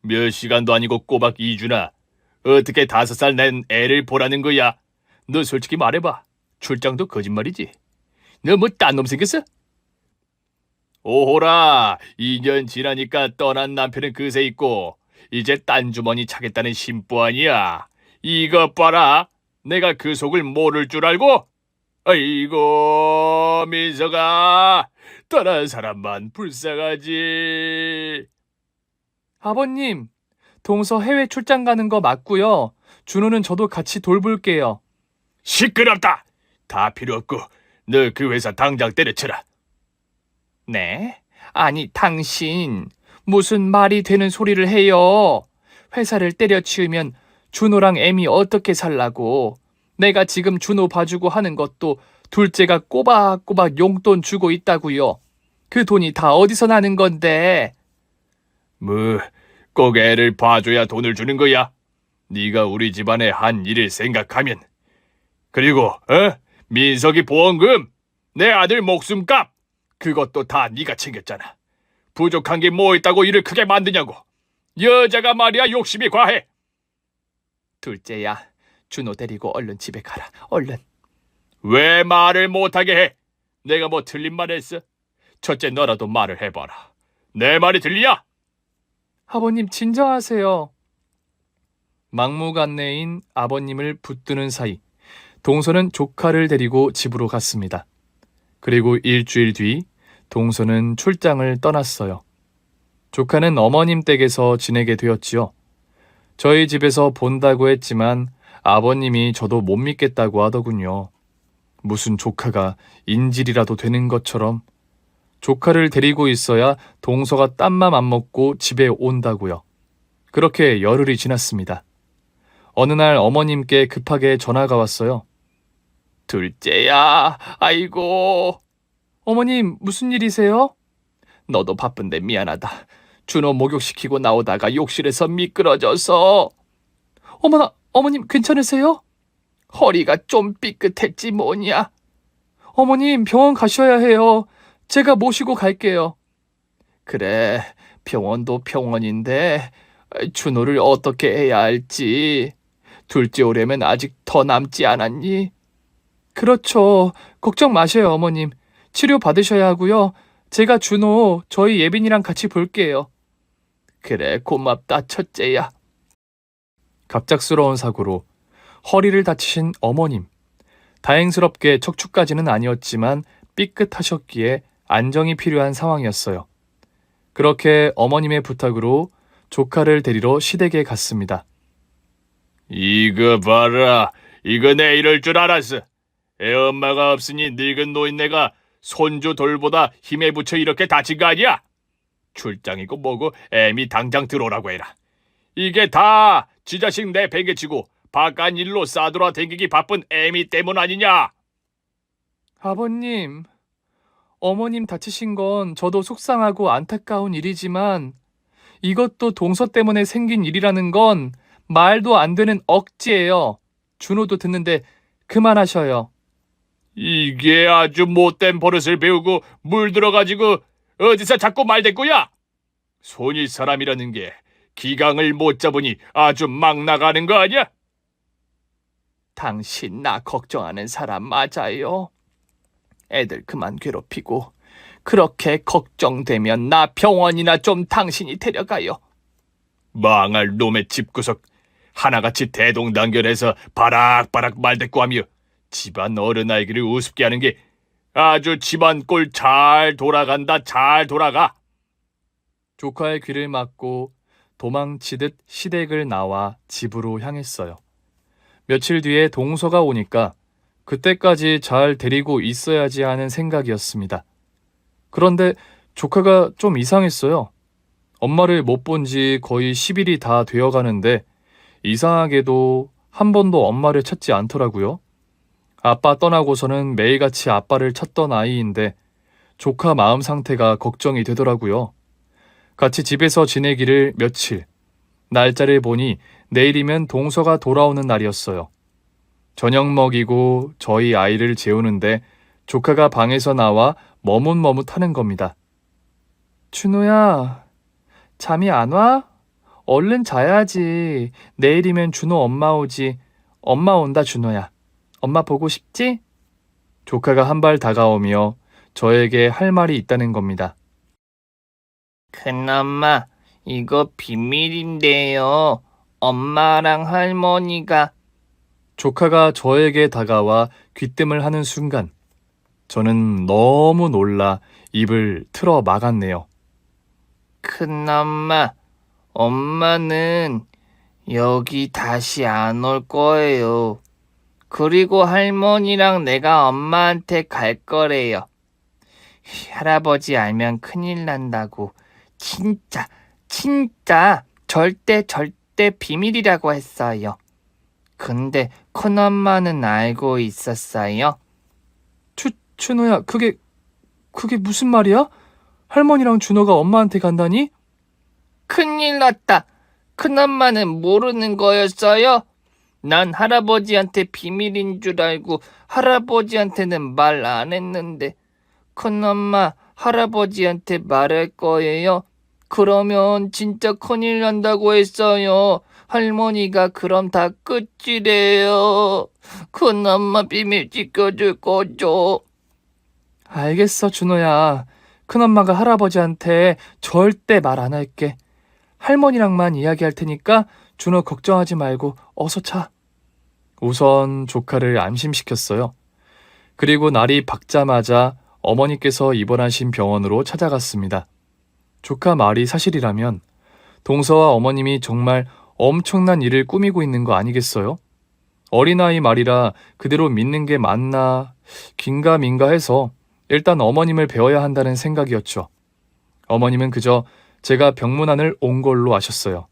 몇 시간도 아니고 꼬박 2주나. 어떻게 5살 낸 애를 보라는 거야? 너 솔직히 말해봐. 출장도 거짓말이지. 너 뭐 딴 놈 생겼어? 오호라, 2년 지나니까 떠난 남편은 그새 있고 이제 딴 주머니 차겠다는 심보 아니야. 이것 봐라. 내가 그 속을 모를 줄 알고? 아이고, 민서가 떠난 사람만 불쌍하지. 아버님, 동서 해외 출장 가는 거 맞고요. 준호는 저도 같이 돌볼게요. 시끄럽다. 다 필요 없고 너 그 회사 당장 때려쳐라. 네? 아니, 당신 무슨 말이 되는 소리를 해요. 회사를 때려치우면 준호랑 애미 어떻게 살라고. 내가 지금 준호 봐주고 하는 것도 둘째가 꼬박꼬박 용돈 주고 있다고요. 그 돈이 다 어디서 나는 건데. 뭐 꼭 애를 봐줘야 돈을 주는 거야? 네가 우리 집안의 한 일을 생각하면. 그리고 민석이 보험금, 내 아들 목숨값, 그것도 다 네가 챙겼잖아. 부족한 게 뭐 있다고 일을 크게 만드냐고. 여자가 말이야 욕심이 과해. 둘째야, 준호 데리고 얼른 집에 가라. 얼른. 왜 말을 못하게 해? 내가 뭐 틀린 말 했어? 첫째 너라도 말을 해봐라. 내 말이 들리냐? 아버님, 진정하세요. 막무가내인 아버님을 붙드는 사이 동서는 조카를 데리고 집으로 갔습니다. 그리고 일주일 뒤 동서는 출장을 떠났어요. 조카는 어머님 댁에서 지내게 되었지요. 저희 집에서 본다고 했지만 아버님이 저도 못 믿겠다고 하더군요. 무슨 조카가 인질이라도 되는 것처럼 조카를 데리고 있어야 동서가 딴맘 안 먹고 집에 온다고요. 그렇게 열흘이 지났습니다. 어느 날 어머님께 급하게 전화가 왔어요. 둘째야, 아이고. 어머님, 무슨 일이세요? 너도 바쁜데 미안하다. 준호 목욕시키고 나오다가 욕실에서 미끄러져서. 어머나, 어머님 괜찮으세요? 허리가 좀 삐끗했지 뭐냐. 어머님, 병원 가셔야 해요. 제가 모시고 갈게요. 그래, 병원도 병원인데 준호를 어떻게 해야 할지. 둘째 오려면 아직 더 남지 않았니? 그렇죠. 걱정 마세요, 어머님. 치료 받으셔야 하고요. 제가 준호, 저희 예빈이랑 같이 볼게요. 그래, 고맙다, 첫째야. 갑작스러운 사고로 허리를 다치신 어머님. 다행스럽게 척추까지는 아니었지만 삐끗하셨기에 안정이 필요한 상황이었어요. 그렇게 어머님의 부탁으로 조카를 데리러 시댁에 갔습니다. 이거 봐라. 이거 내 이럴 줄 알았어. 애 엄마가 없으니 늙은 노인네가 손주 돌보다 힘에 부쳐 이렇게 다친 거 아니야? 출장이고 뭐고 애미 당장 들어오라고 해라. 이게 다 지 자식 내 베개치고 바깥 일로 싸돌아 댕기기 바쁜 애미 때문 아니냐? 아버님, 어머님 다치신 건 저도 속상하고 안타까운 일이지만 이것도 동서 때문에 생긴 일이라는 건 말도 안 되는 억지예요. 준호도 듣는데 그만하셔요. 이게 아주 못된 버릇을 배우고 물들어가지고 어디서 자꾸 말대꾸야? 손이 사람이라는 게 기강을 못 잡으니 아주 막 나가는 거 아니야? 당신 나 걱정하는 사람 맞아요. 애들 그만 괴롭히고 그렇게 걱정되면 나 병원이나 좀 당신이 데려가요. 망할 놈의 집구석 하나같이 대동단결해서 바락바락 말대꾸하며 집안 어른아이기를 우습게 하는 게 아주 집안 꼴 잘 돌아간다. 잘 돌아가. 조카의 귀를 막고 도망치듯 시댁을 나와 집으로 향했어요. 며칠 뒤에 동서가 오니까 그때까지 잘 데리고 있어야지 하는 생각이었습니다. 그런데 조카가 좀 이상했어요. 엄마를 못 본 지 거의 10일이 다 되어 가는데 이상하게도 한 번도 엄마를 찾지 않더라고요. 아빠 떠나고서는 매일같이 아빠를 찾던 아이인데 조카 마음 상태가 걱정이 되더라고요. 같이 집에서 지내기를 며칠. 날짜를 보니 내일이면 동서가 돌아오는 날이었어요. 저녁 먹이고 저희 아이를 재우는데 조카가 방에서 나와 머뭇머뭇하는 겁니다. 준호야, 잠이 안 와? 얼른 자야지. 내일이면 준호 엄마 오지. 엄마 온다, 준호야. 엄마 보고 싶지? 조카가 한 발 다가오며 저에게 할 말이 있다는 겁니다. 큰엄마, 이거 비밀인데요. 엄마랑 할머니가. 조카가 저에게 다가와 귀뜸을 하는 순간 저는 너무 놀라 입을 틀어 막았네요. 큰엄마, 엄마는 여기 다시 안 올 거예요. 그리고 할머니랑 내가 엄마한테 갈 거래요. 할아버지 알면 큰일 난다고. 진짜 절대 비밀이라고 했어요. 근데 큰엄마는 알고 있었어요. 준호야, 그게 무슨 말이야? 할머니랑 준호가 엄마한테 간다니? 큰일 났다. 큰엄마는 모르는 거였어요? 난 할아버지한테 비밀인 줄 알고 할아버지한테는 말 안 했는데 큰엄마 할아버지한테 말할 거예요? 그러면 진짜 큰일 난다고 했어요. 할머니가 그럼 다 끝이래요. 큰엄마 비밀 지켜줄 거죠? 알겠어, 준호야. 큰엄마가 할아버지한테 절대 말 안 할게. 할머니랑만 이야기할 테니까 준호 걱정하지 말고 어서 자. 우선 조카를 안심시켰어요. 그리고 날이 밝자마자 어머니께서 입원하신 병원으로 찾아갔습니다. 조카 말이 사실이라면 동서와 어머님이 정말 엄청난 일을 꾸미고 있는 거 아니겠어요? 어린아이 말이라 그대로 믿는 게 맞나 긴가민가 해서 일단 어머님을 배워야 한다는 생각이었죠. 어머님은 그저 제가 병문안을 온 걸로 아셨어요.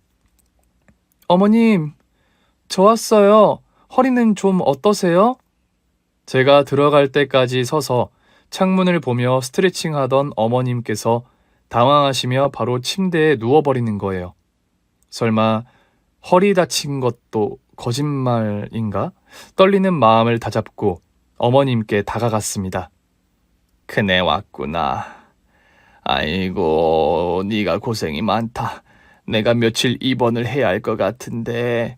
어머님, 저 왔어요. 허리는 좀 어떠세요? 제가 들어갈 때까지 서서 창문을 보며 스트레칭 하던 어머님께서 당황하시며 바로 침대에 누워버리는 거예요. 설마 허리 다친 것도 거짓말인가? 떨리는 마음을 다잡고 어머님께 다가갔습니다. 그네 왔구나. 아이고, 네가 고생이 많다. 내가 며칠 입원을 해야 할 것 같은데.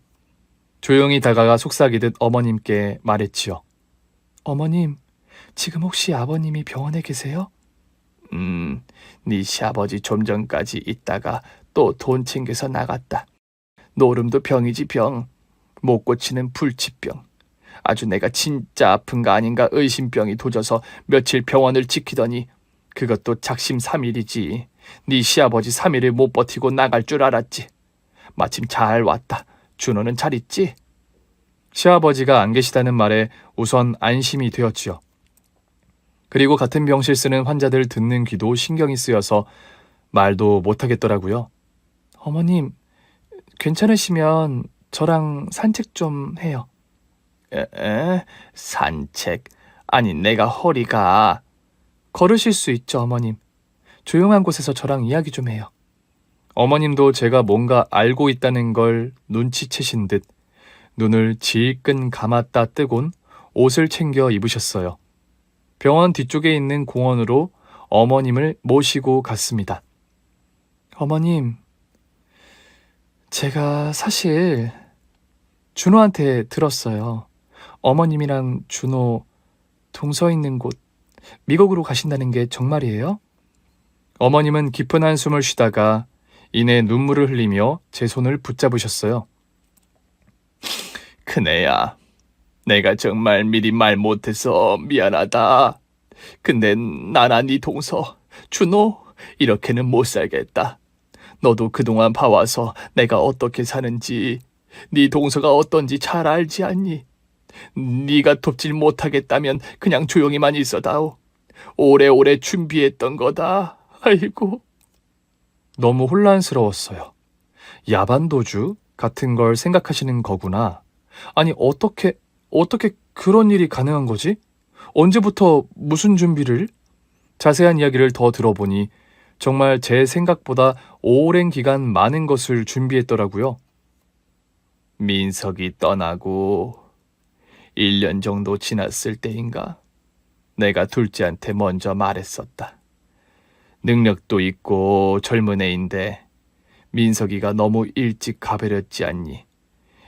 조용히 다가가 속삭이듯 어머님께 말했지요. 어머님, 지금 혹시 아버님이 병원에 계세요? 네 시아버지 좀 전까지 있다가 또 돈 챙겨서 나갔다. 노름도 병이지 병. 못 고치는 불치병. 아주 내가 진짜 아픈가 아닌가 의심병이 도져서 며칠 병원을 지키더니 그것도 작심 3일이지. 네 시아버지 3일을 못 버티고 나갈 줄 알았지. 마침 잘 왔다. 준호는 잘 있지? 시아버지가 안 계시다는 말에 우선 안심이 되었지요. 그리고 같은 병실 쓰는 환자들 듣는 귀도 신경이 쓰여서 말도 못하겠더라고요. 어머님, 괜찮으시면 저랑 산책 좀 해요. 산책? 아니, 내가 허리가... 걸으실 수 있죠, 어머님. 조용한 곳에서 저랑 이야기 좀 해요. 어머님도 제가 뭔가 알고 있다는 걸 눈치채신 듯 눈을 질끈 감았다 뜨곤 옷을 챙겨 입으셨어요. 병원 뒤쪽에 있는 공원으로 어머님을 모시고 갔습니다. 어머님, 제가 사실 준호한테 들었어요. 어머님이랑 준호 동서 있는 곳 미국으로 가신다는 게 정말이에요? 어머님은 깊은 한숨을 쉬다가 이내 눈물을 흘리며 제 손을 붙잡으셨어요. 큰애야, 내가 정말 미리 말 못해서 미안하다. 근데 나나 네 동서, 준호, 이렇게는 못 살겠다. 너도 그동안 봐와서 내가 어떻게 사는지, 네 동서가 어떤지 잘 알지 않니? 네가 돕질 못하겠다면 그냥 조용히만 있어다오. 오래오래 준비했던 거다. 아이고. 너무 혼란스러웠어요. 야반도주 같은 걸 생각하시는 거구나. 아니, 어떻게 그런 일이 가능한 거지? 언제부터 무슨 준비를? 자세한 이야기를 더 들어보니 정말 제 생각보다 오랜 기간 많은 것을 준비했더라고요. 민석이 떠나고 1년 정도 지났을 때인가 내가 둘째한테 먼저 말했었다. 능력도 있고 젊은 애인데 민석이가 너무 일찍 가버렸지 않니?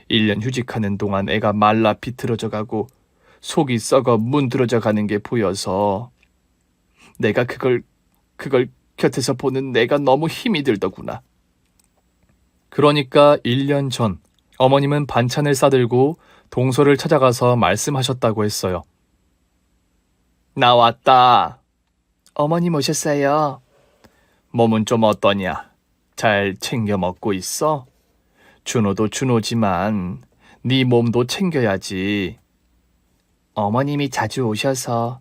1년 휴직하는 동안 애가 말라 비틀어져 가고 속이 썩어 문드러져 가는 게 보여서 내가 그걸 곁에서 보는 내가 너무 힘이 들더구나. 그러니까 1년 전 어머님은 반찬을 싸들고 동서를 찾아가서 말씀하셨다고 했어요. 나 왔다. 어머님 오셨어요. 몸은 좀 어떠냐? 잘 챙겨 먹고 있어? 준호도 준호지만 네 몸도 챙겨야지. 어머님이 자주 오셔서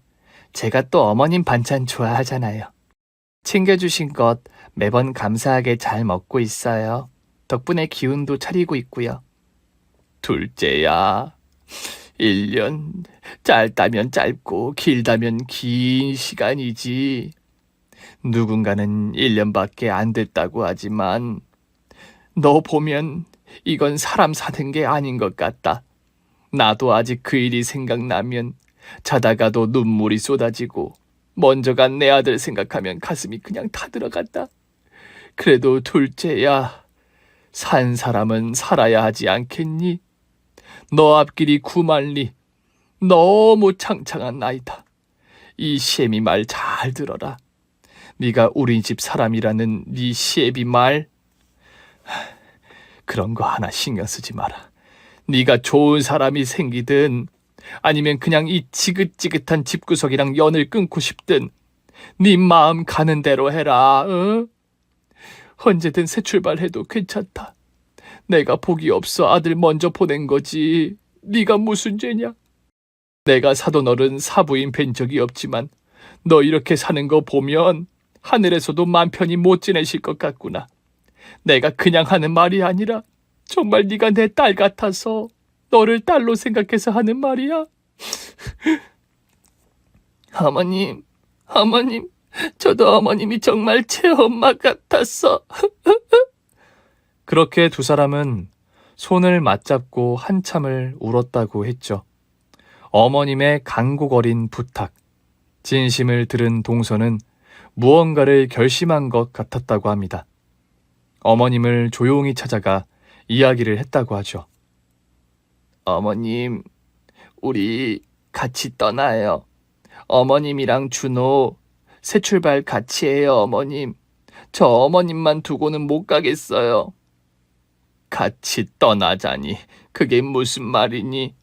제가 또 어머님 반찬 좋아하잖아요. 챙겨주신 것 매번 감사하게 잘 먹고 있어요. 덕분에 기운도 차리고 있고요. 둘째야, 1년 짧다면 짧고 길다면 긴 시간이지. 누군가는 1년밖에 안 됐다고 하지만 너 보면 이건 사람 사는 게 아닌 것 같다. 나도 아직 그 일이 생각나면 자다가도 눈물이 쏟아지고 먼저 간 내 아들 생각하면 가슴이 그냥 타들어간다. 그래도 둘째야, 산 사람은 살아야 하지 않겠니? 너 앞길이 구만리, 너무 창창한 나이다. 이 시애미 말 잘 들어라. 네가 우리 집 사람이라는 네 시애비 말, 그런 거 하나 신경 쓰지 마라. 네가 좋은 사람이 생기든 아니면 그냥 이 지긋지긋한 집구석이랑 연을 끊고 싶든 네 마음 가는 대로 해라. 응? 언제든 새 출발해도 괜찮다. 내가 복이 없어 아들 먼저 보낸 거지. 네가 무슨 죄냐? 내가 사돈어른 사부인 뵌 적이 없지만 너 이렇게 사는 거 보면 하늘에서도 맘 편히 못 지내실 것 같구나. 내가 그냥 하는 말이 아니라 정말 네가 내 딸 같아서 너를 딸로 생각해서 하는 말이야. 어머님, 저도 어머님이 정말 제 엄마 같았어. 그렇게 두 사람은 손을 맞잡고 한참을 울었다고 했죠. 어머님의 간곡어린 부탁, 진심을 들은 동서는 무언가를 결심한 것 같았다고 합니다. 어머님을 조용히 찾아가 이야기를 했다고 하죠. 어머님, 우리 같이 떠나요. 어머님이랑 준호 새 출발 같이 해요, 어머님. 저 어머님만 두고는 못 가겠어요. 같이 떠나자니 그게 무슨 말이니?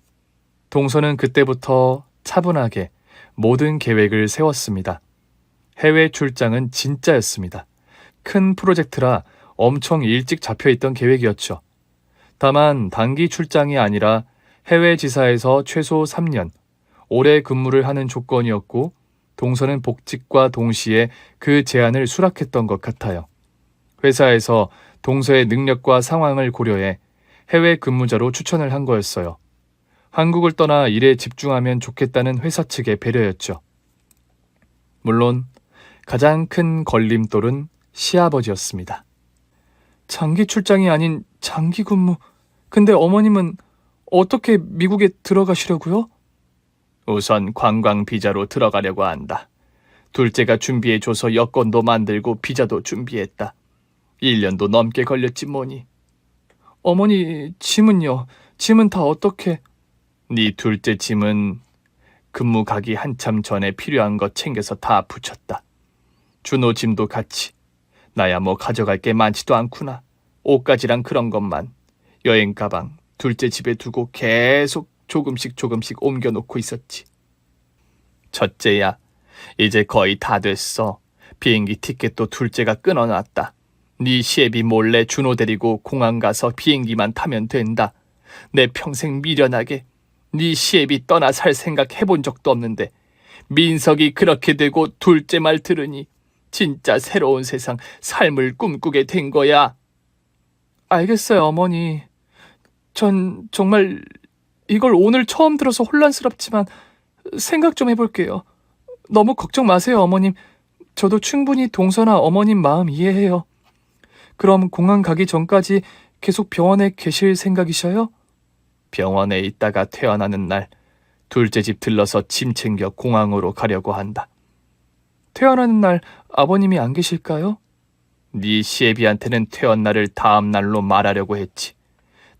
동서는 그때부터 차분하게 모든 계획을 세웠습니다. 해외 출장은 진짜였습니다. 큰 프로젝트라 엄청 일찍 잡혀있던 계획이었죠. 다만 단기 출장이 아니라 해외 지사에서 최소 3년, 오래 근무를 하는 조건이었고 동서는 복직과 동시에 그 제안을 수락했던 것 같아요. 회사에서 동서의 능력과 상황을 고려해 해외 근무자로 추천을 한 거였어요. 한국을 떠나 일에 집중하면 좋겠다는 회사 측의 배려였죠. 물론 가장 큰 걸림돌은 시아버지였습니다. 장기 출장이 아닌 장기 근무. 근데 어머님은 어떻게 미국에 들어가시려고요? 우선 관광 비자로 들어가려고 한다. 둘째가 준비해줘서 여권도 만들고 비자도 준비했다. 1년도 넘게 걸렸지 뭐니. 어머니 짐은요? 짐은 다 어떻게? 네 둘째 짐은 근무 가기 한참 전에 필요한 것 챙겨서 다 붙였다. 준호 짐도 같이. 나야 뭐 가져갈 게 많지도 않구나. 옷가지랑 그런 것만. 여행 가방 둘째 집에 두고 계속 조금씩 옮겨놓고 있었지. 첫째야, 이제 거의 다 됐어. 비행기 티켓도 둘째가 끊어놨다. 네 시애비 몰래 준호 데리고 공항 가서 비행기만 타면 된다. 내 평생 미련하게 네 시애비 떠나 살 생각 해본 적도 없는데 민석이 그렇게 되고 둘째 말 들으니 진짜 새로운 세상 삶을 꿈꾸게 된 거야. 알겠어요, 어머니. 전 정말 이걸 오늘 처음 들어서 혼란스럽지만 생각 좀 해볼게요. 너무 걱정 마세요, 어머님. 저도 충분히 동서나 어머님 마음 이해해요. 그럼 공항 가기 전까지 계속 병원에 계실 생각이셔요? 병원에 있다가 퇴원하는 날 둘째 집 들러서 짐 챙겨 공항으로 가려고 한다. 퇴원하는 날 아버님이 안 계실까요? 네 시애비한테는 퇴원 날을 다음 날로 말하려고 했지.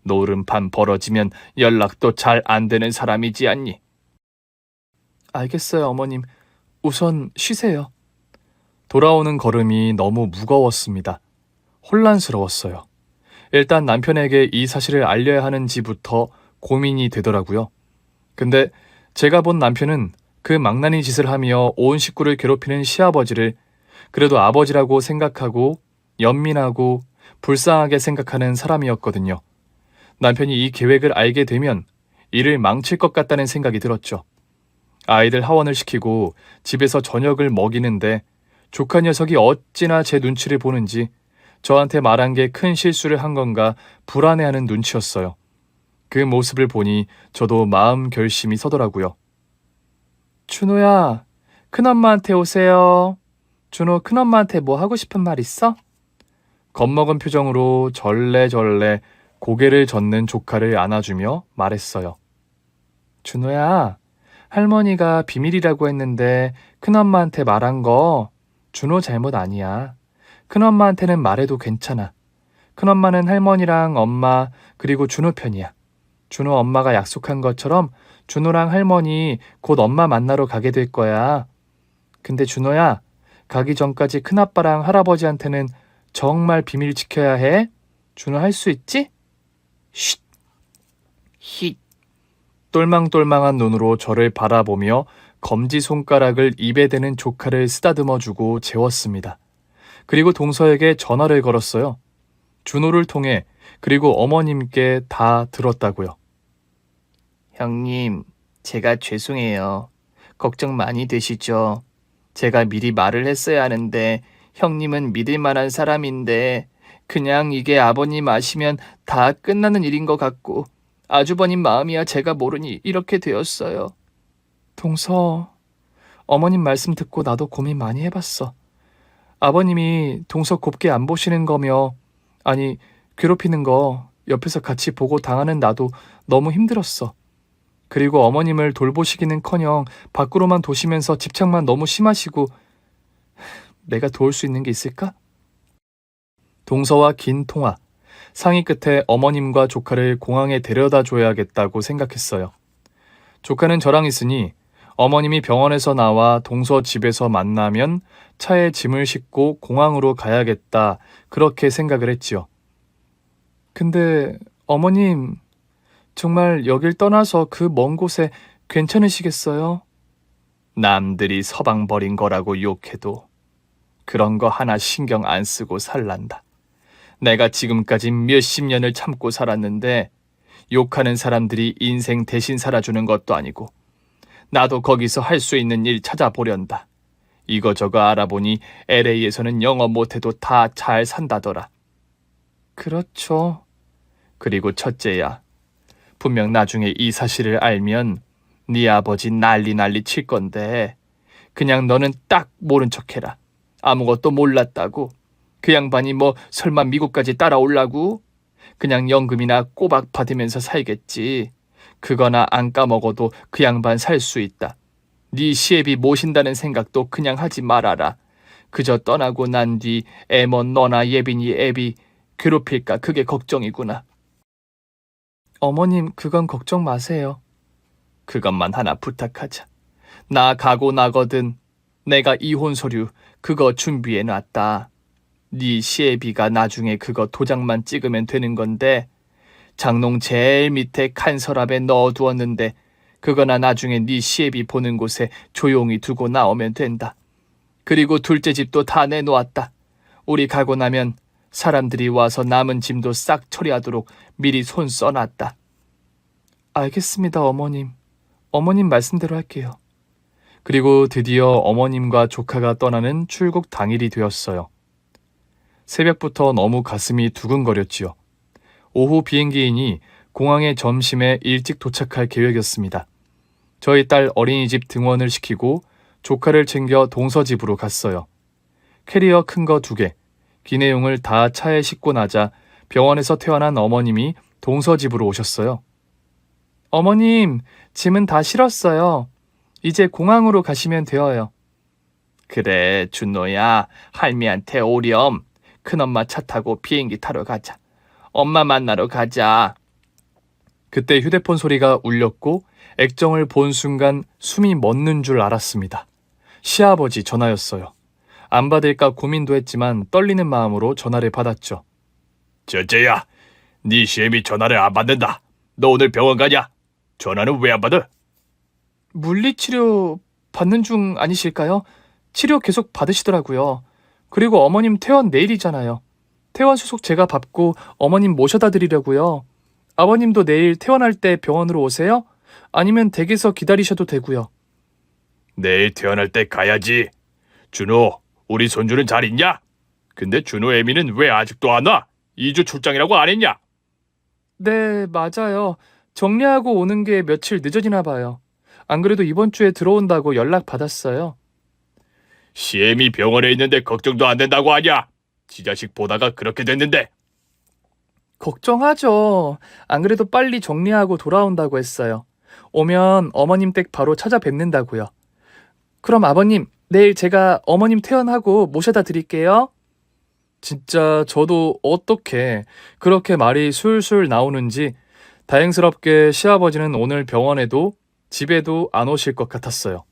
노름밤 벌어지면 연락도 잘 안 되는 사람이지 않니? 알겠어요, 어머님. 우선 쉬세요. 돌아오는 걸음이 너무 무거웠습니다. 혼란스러웠어요. 일단 남편에게 이 사실을 알려야 하는지부터 고민이 되더라고요. 근데 제가 본 남편은 그 망나니 짓을 하며 온 식구를 괴롭히는 시아버지를 그래도 아버지라고 생각하고 연민하고 불쌍하게 생각하는 사람이었거든요. 남편이 이 계획을 알게 되면 일을 망칠 것 같다는 생각이 들었죠. 아이들 하원을 시키고 집에서 저녁을 먹이는데 조카 녀석이 어찌나 제 눈치를 보는지 저한테 말한 게 큰 실수를 한 건가 불안해하는 눈치였어요. 그 모습을 보니 저도 마음 결심이 서더라고요. 준호야, 큰엄마한테 오세요. 준호, 큰엄마한테 뭐 하고 싶은 말 있어? 겁먹은 표정으로 절레절레 고개를 젓는 조카를 안아주며 말했어요. 준호야, 할머니가 비밀이라고 했는데 큰엄마한테 말한 거 준호 잘못 아니야. 큰엄마한테는 말해도 괜찮아. 큰엄마는 할머니랑 엄마 그리고 준호 편이야. 준호 엄마가 약속한 것처럼 준호랑 할머니 곧 엄마 만나러 가게 될 거야. 근데 준호야, 가기 전까지 큰아빠랑 할아버지한테는 정말 비밀 지켜야 해. 준호 할 수 있지? 쉿. 힛. 똘망똘망한 눈으로 저를 바라보며 검지손가락을 입에 대는 조카를 쓰다듬어주고 재웠습니다. 그리고 동서에게 전화를 걸었어요. 준호를 통해 그리고 어머님께 다 들었다고요. 형님, 제가 죄송해요. 걱정 많이 되시죠? 제가 미리 말을 했어야 하는데 형님은 믿을 만한 사람인데 그냥 이게 아버님 아시면 다 끝나는 일인 것 같고 아주버님 마음이야 제가 모르니 이렇게 되었어요. 동서, 어머님 말씀 듣고 나도 고민 많이 해봤어. 아버님이 동서 곱게 안 보시는 거며 아니 괴롭히는 거 옆에서 같이 보고 당하는 나도 너무 힘들었어. 그리고 어머님을 돌보시기는커녕 밖으로만 도시면서 집착만 너무 심하시고 내가 도울 수 있는 게 있을까? 동서와 긴 통화, 상의 끝에 어머님과 조카를 공항에 데려다 줘야겠다고 생각했어요. 조카는 저랑 있으니 어머님이 병원에서 나와 동서 집에서 만나면 차에 짐을 싣고 공항으로 가야겠다, 그렇게 생각을 했지요. 근데 어머님, 정말 여길 떠나서 그 먼 곳에 괜찮으시겠어요? 남들이 서방 버린 거라고 욕해도 그런 거 하나 신경 안 쓰고 살란다. 내가 지금까지 몇십 년을 참고 살았는데 욕하는 사람들이 인생 대신 살아주는 것도 아니고 나도 거기서 할 수 있는 일 찾아보련다. 이거저거 알아보니 LA에서는 영어 못해도 다 잘 산다더라. 그렇죠. 그리고 첫째야, 분명 나중에 이 사실을 알면 네 아버지 난리 칠 건데 그냥 너는 딱 모른 척해라. 아무것도 몰랐다고. 그 양반이 뭐 설마 미국까지 따라오려고? 그냥 연금이나 꼬박 받으면서 살겠지. 그거나 안 까먹어도 그 양반 살 수 있다. 네 시애비 모신다는 생각도 그냥 하지 말아라. 그저 떠나고 난 뒤 애먼 너나 예빈이 애비 괴롭힐까 그게 걱정이구나. 어머님, 그건 걱정 마세요. 그것만 하나 부탁하자. 나 가고 나거든. 내가 이혼 서류 그거 준비해 놨다. 네 시애비가 나중에 그거 도장만 찍으면 되는 건데 장롱 제일 밑에 칸 서랍에 넣어두었는데 그거나 나중에 네 시애비 보는 곳에 조용히 두고 나오면 된다. 그리고 둘째 집도 다 내놓았다. 우리 가고 나면 사람들이 와서 남은 짐도 싹 처리하도록 미리 손 써놨다. 알겠습니다, 어머님. 어머님 말씀대로 할게요. 그리고 드디어 어머님과 조카가 떠나는 출국 당일이 되었어요. 새벽부터 너무 가슴이 두근거렸지요. 오후 비행기이니 공항에 점심에 일찍 도착할 계획이었습니다. 저희 딸 어린이집 등원을 시키고 조카를 챙겨 동서집으로 갔어요. 캐리어 큰 거 2개, 기내용을 다 차에 싣고 나자 병원에서 퇴원한 어머님이 동서집으로 오셨어요. 어머님, 짐은 다 실었어요. 이제 공항으로 가시면 되어요. 그래, 준호야. 할미한테 오렴. 큰엄마 차 타고 비행기 타러 가자. 엄마 만나러 가자. 그때 휴대폰 소리가 울렸고 액정을 본 순간 숨이 멎는 줄 알았습니다. 시아버지 전화였어요. 안 받을까 고민도 했지만 떨리는 마음으로 전화를 받았죠. 첫째야, 네 시애미 전화를 안 받는다. 너 오늘 병원 가냐? 전화는 왜 안 받아? 물리치료 받는 중 아니실까요? 치료 계속 받으시더라고요. 그리고 어머님 퇴원 내일이잖아요. 퇴원 수속 제가 받고 어머님 모셔다 드리려고요. 아버님도 내일 퇴원할 때 병원으로 오세요? 아니면 댁에서 기다리셔도 되고요. 내일 퇴원할 때 가야지. 준호, 우리 손주는 잘 있냐? 근데 준호 애미는 왜 아직도 안 와? 2주 출장이라고 안 했냐? 네, 맞아요. 정리하고 오는 게 며칠 늦어지나 봐요. 안 그래도 이번 주에 들어온다고 연락 받았어요. 시애미 병원에 있는데 걱정도 안 된다고 하냐? 지 자식 보다가 그렇게 됐는데. 걱정하죠. 안 그래도 빨리 정리하고 돌아온다고 했어요. 오면 어머님 댁 바로 찾아뵙는다고요. 그럼 아버님, 내일 제가 어머님 퇴원하고 모셔다 드릴게요. 진짜 저도 어떻게 그렇게 말이 술술 나오는지 다행스럽게 시아버지는 오늘 병원에도 집에도 안 오실 것 같았어요.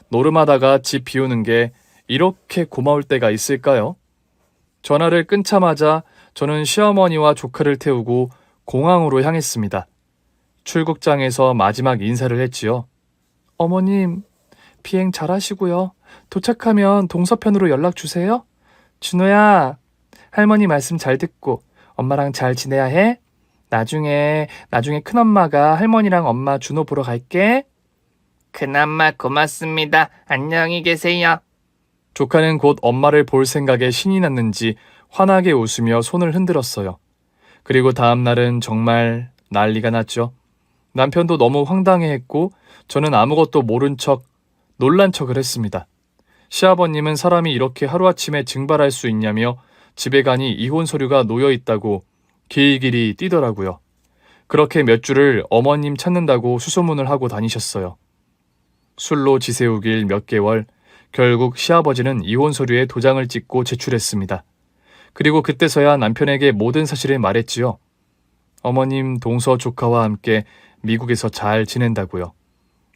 노름하다가 집 비우는 게 이렇게 고마울 때가 있을까요? 전화를 끊자마자 저는 시어머니와 조카를 태우고 공항으로 향했습니다. 출국장에서 마지막 인사를 했지요. 어머님, 비행 잘하시고요. 도착하면 동서편으로 연락 주세요. 준호야, 할머니 말씀 잘 듣고 엄마랑 잘 지내야 해. 나중에 큰엄마가 할머니랑 엄마 준호 보러 갈게. 큰엄마 고맙습니다. 안녕히 계세요. 조카는 곧 엄마를 볼 생각에 신이 났는지 환하게 웃으며 손을 흔들었어요. 그리고 다음 날은 정말 난리가 났죠. 남편도 너무 황당해했고 저는 아무것도 모른 척 놀란 척을 했습니다. 시아버님은 사람이 이렇게 하루아침에 증발할 수 있냐며 집에 가니 이혼 서류가 놓여 있다고 길길이 뛰더라고요. 그렇게 몇 주를 어머님 찾는다고 수소문을 하고 다니셨어요. 술로 지새우길 몇 개월, 결국 시아버지는 이혼 서류에 도장을 찍고 제출했습니다. 그리고 그때서야 남편에게 모든 사실을 말했지요. 어머님 동서 조카와 함께 미국에서 잘 지낸다고요.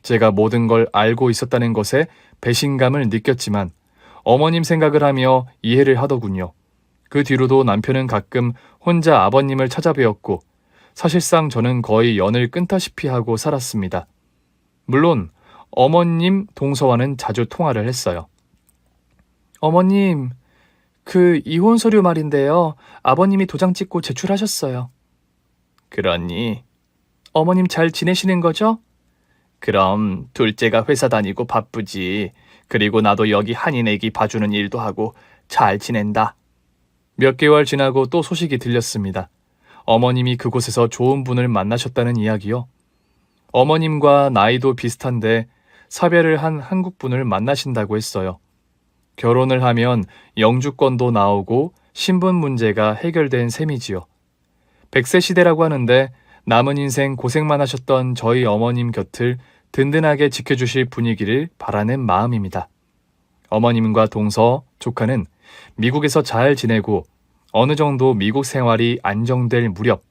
제가 모든 걸 알고 있었다는 것에 배신감을 느꼈지만 어머님 생각을 하며 이해를 하더군요. 그 뒤로도 남편은 가끔 혼자 아버님을 찾아뵈었고 사실상 저는 거의 연을 끊다시피 하고 살았습니다. 물론 어머님 동서와는 자주 통화를 했어요. 어머님, 그 이혼 서류 말인데요. 아버님이 도장 찍고 제출하셨어요. 그러니 어머님 잘 지내시는 거죠? 그럼 둘째가 회사 다니고 바쁘지. 그리고 나도 여기 한인 애기 봐주는 일도 하고 잘 지낸다. 몇 개월 지나고 또 소식이 들렸습니다. 어머님이 그곳에서 좋은 분을 만나셨다는 이야기요. 어머님과 나이도 비슷한데 사별을 한 한국분을 만나신다고 했어요. 결혼을 하면 영주권도 나오고 신분 문제가 해결된 셈이지요. 100세 시대라고 하는데 남은 인생 고생만 하셨던 저희 어머님 곁을 든든하게 지켜주실 분이기를 바라는 마음입니다. 어머님과 동서, 조카는 미국에서 잘 지내고 어느 정도 미국 생활이 안정될 무렵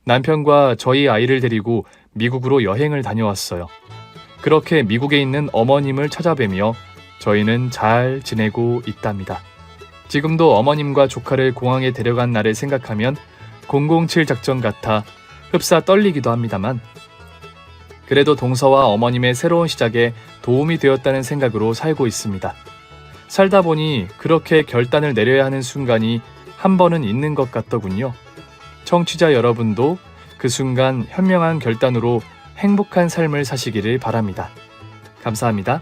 남편과 저희 아이를 데리고 미국으로 여행을 다녀왔어요. 그렇게 미국에 있는 어머님을 찾아뵈며 저희는 잘 지내고 있답니다. 지금도 어머님과 조카를 공항에 데려간 날을 생각하면 007 작전 같아 흡사 떨리기도 합니다만 그래도 동서와 어머님의 새로운 시작에 도움이 되었다는 생각으로 살고 있습니다. 살다 보니 그렇게 결단을 내려야 하는 순간이 한 번은 있는 것 같더군요. 청취자 여러분도 그 순간 현명한 결단으로 행복한 삶을 사시기를 바랍니다. 감사합니다.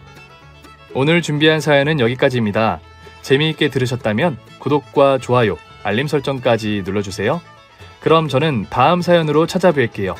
오늘 준비한 사연은 여기까지입니다. 재미있게 들으셨다면 구독과 좋아요, 알림 설정까지 눌러주세요. 그럼 저는 다음 사연으로 찾아뵐게요.